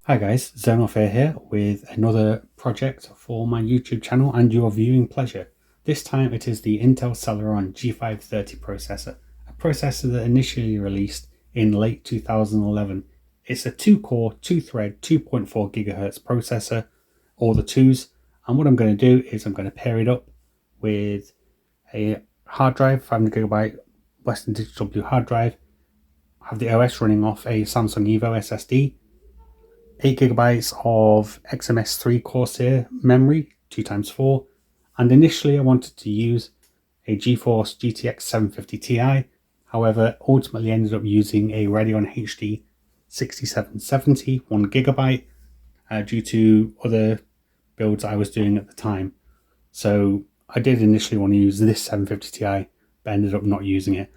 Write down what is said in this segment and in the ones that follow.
Hi guys, Xenofare here with another project for my YouTube channel and your viewing pleasure. This time it is the Intel Celeron G530 processor, a processor that initially released in late 2011. It's a 2-core, 2-thread, 2.4 GHz processor, all the twos, and what I'm going to do is I'm going to pair it up with a hard drive, 500GB Western Digital Blue hard drive, have the OS running off a Samsung Evo SSD, 8 GB of XMS3 Corsair memory, 2x4, and initially I wanted to use a GeForce GTX 750 Ti, however ultimately ended up using a Radeon HD 6770 1GB due to other builds I was doing at the time. So I did initially want to use this 750 Ti, but ended up not using it.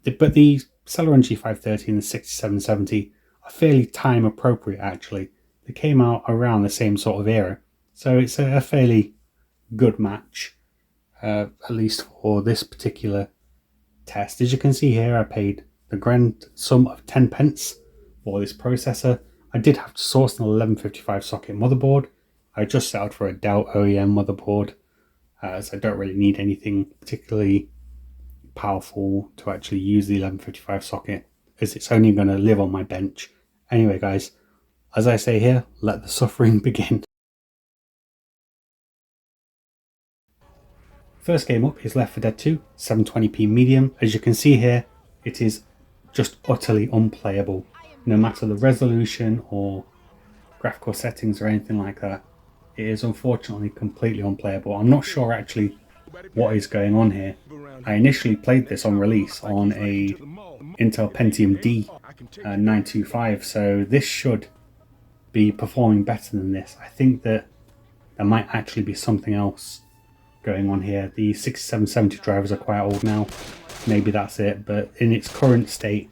But the Celeron G530 and the 6770 are fairly time appropriate actually. They came out around the same sort of era, so it's a fairly good match, at least for this particular test. As you can see here, I paid the grand sum of 10 pence for this processor. I did have to source an 1155 socket motherboard. I just settled for a Dell OEM motherboard, as I don't really need anything particularly powerful to actually use the 1155 socket, as it's only going to live on my bench. Anyway guys, as I say here, let the suffering begin. First game up is Left 4 Dead 2, 720p medium. As you can see here, it is just utterly unplayable, no matter the resolution or graphical settings or anything like that. It is unfortunately completely unplayable. I'm not sure actually what is going on here. I initially played this on release on a Intel Pentium D 925, so this should be performing better than this. I think that there might actually be something else going on here. The 6770 drivers are quite old now, maybe that's it, but in its current state,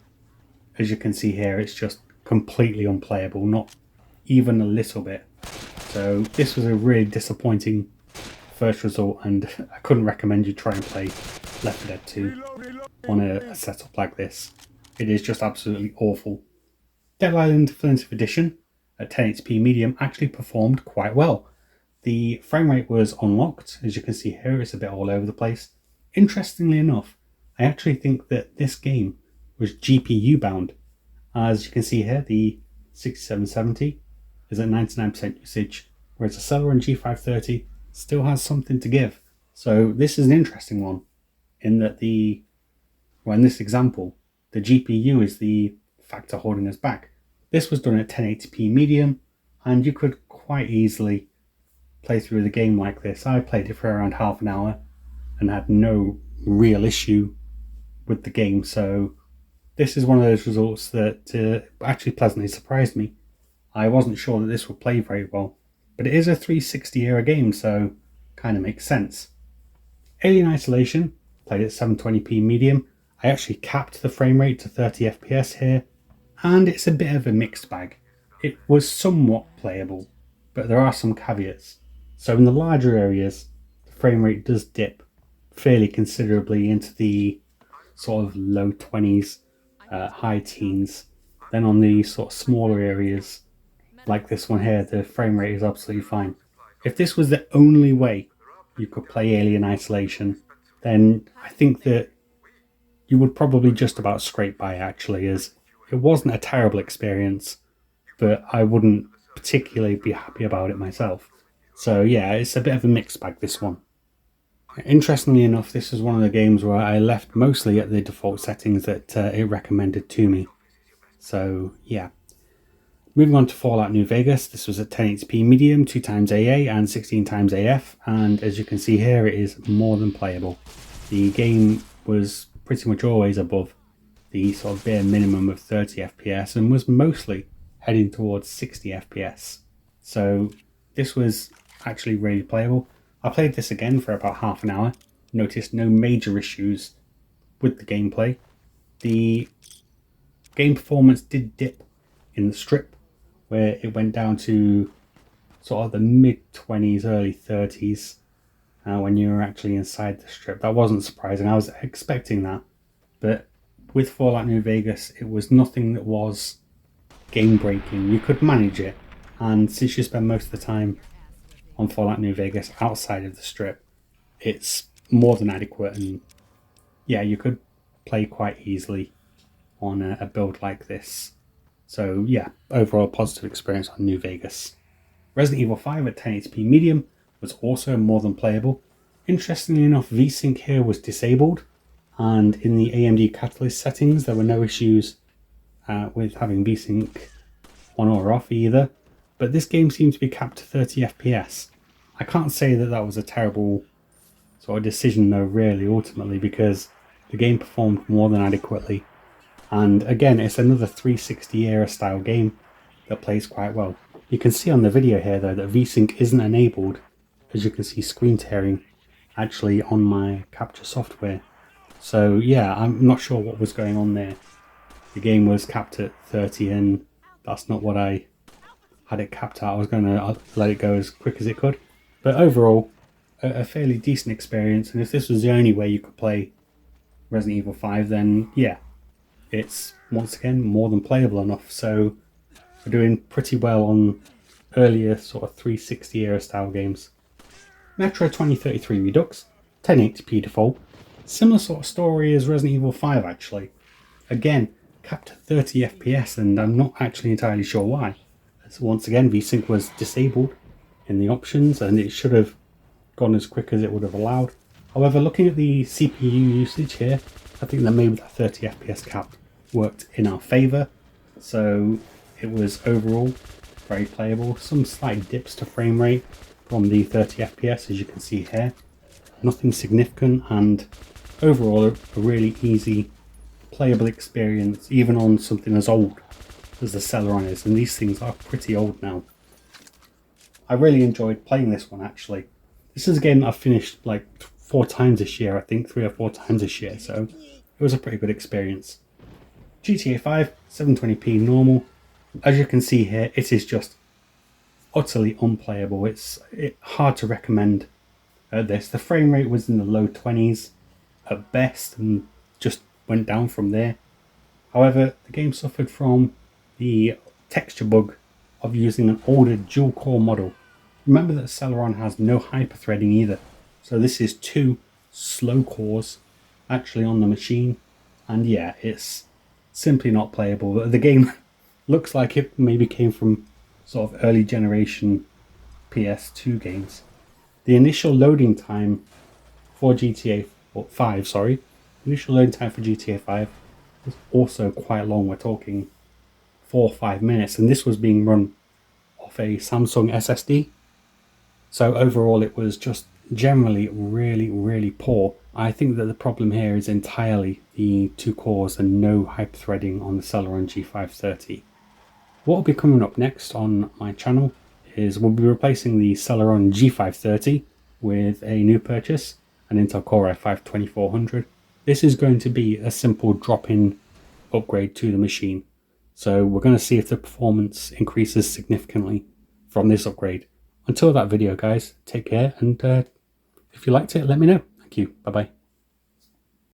as you can see here, it's just completely unplayable, not even a little bit. So this was a really disappointing first result, and I couldn't recommend you try and play Left 4 Dead 2 on a setup like this. It is just absolutely awful. Dead Island Definitive Edition at 1080p medium actually performed quite well. The frame rate was unlocked. As you can see here, it's a bit all over the place. Interestingly enough, I actually think that this game was GPU bound. As you can see here, the 6770 is at 99% usage, whereas the Celeron G530 still has something to give. So this is an interesting one, in that in this example, the GPU is the factor holding us back. This was done at 1080p medium, and you could quite easily play through the game like this. I played it for around half an hour and had no real issue with the game, so this is one of those results that actually pleasantly surprised me. I wasn't sure that this would play very well, but it is a 360 era game, so kind of makes sense. Alien Isolation, played at 720p medium. I actually capped the frame rate to 30 FPS here, and it's a bit of a mixed bag. It was somewhat playable, but there are some caveats. So in the larger areas, the frame rate does dip fairly considerably into the sort of low 20s, high teens. Then on the sort of smaller areas, like this one here, the frame rate is absolutely fine. If this was the only way you could play Alien Isolation, then I think that you would probably just about scrape by actually, as it wasn't a terrible experience, but I wouldn't particularly be happy about it myself. So yeah, it's a bit of a mixed bag, this one. Interestingly enough, this is one of the games where I left mostly at the default settings that it recommended to me. So yeah. Moving on to Fallout New Vegas, this was at 1080p medium, 2x AA and 16x AF, and as you can see here, it is more than playable. The game was pretty much always above the sort of bare minimum of 30 FPS and was mostly heading towards 60 FPS. So this was actually really playable. I played this again for about half an hour, noticed no major issues with the gameplay. The game performance did dip in the strip, where it went down to sort of the mid-20s, early 30s when you were actually inside the strip. That wasn't surprising, I was expecting that. But with Fallout New Vegas, it was nothing that was game-breaking. You could manage it, and since you spend most of the time on Fallout New Vegas outside of the strip, it's more than adequate, and yeah, you could play quite easily on a build like this. So yeah, overall positive experience on New Vegas. Resident Evil 5 at 1080p medium was also more than playable. Interestingly enough, VSync here was disabled, and in the AMD Catalyst settings there were no issues with having VSync on or off either, but this game seemed to be capped to 30 FPS. I can't say that that was a terrible sort of decision though, really, ultimately, because the game performed more than adequately. And again, it's another 360 era style game that plays quite well. You can see on the video here though that VSync isn't enabled, as you can see screen tearing actually on my capture software. So yeah, I'm not sure what was going on there. The game was capped at 30 and that's not what I had it capped at. I was going to let it go as quick as it could. But overall, a fairly decent experience, and if this was the only way you could play Resident Evil 5, then yeah, it's once again more than playable enough. So we're doing pretty well on earlier sort of 360 era style games. Metro 2033 Redux, 1080p default, similar sort of story as Resident Evil 5 actually. Again, capped at 30 FPS, and I'm not actually entirely sure why. So once again, VSync was disabled in the options, and it should have gone as quick as it would have allowed. However, looking at the CPU usage here, I think that maybe that 30 FPS cap worked in our favour. So it was overall very playable. Some slight dips to frame rate from the 30 FPS, as you can see here. Nothing significant, and overall a really easy playable experience, even on something as old as the Celeron is, and these things are pretty old now. I really enjoyed playing this one actually. This is a game that I've finished like 4 times this year, I think 3 or 4 times this year, so it was a pretty good experience. GTA 5, 720p normal. As you can see here, it is just utterly unplayable. It's hard to recommend this. The frame rate was in the low 20s at best and just went down from there. However, the game suffered from the texture bug of using an older dual core model. Remember that Celeron has no hyperthreading either, so this is 2 slow cores actually on the machine, and yeah, it's simply not playable. The game looks like it maybe came from sort of early generation PS2 games. The initial loading time for GTA 5, initial loading time for GTA 5 was also quite long. We're talking 4 or 5 minutes, and this was being run off a Samsung SSD. So overall it was just generally really poor. I think that the problem here is entirely the 2 cores and no hyperthreading on the Celeron G530. What will be coming up next on my channel is we'll be replacing the Celeron G530 with a new purchase, an Intel Core i5-2400. This is going to be a simple drop-in upgrade to the machine. So we're going to see if the performance increases significantly from this upgrade. Until that video, guys, take care, and if you liked it, let me know. Thank you. Bye-bye.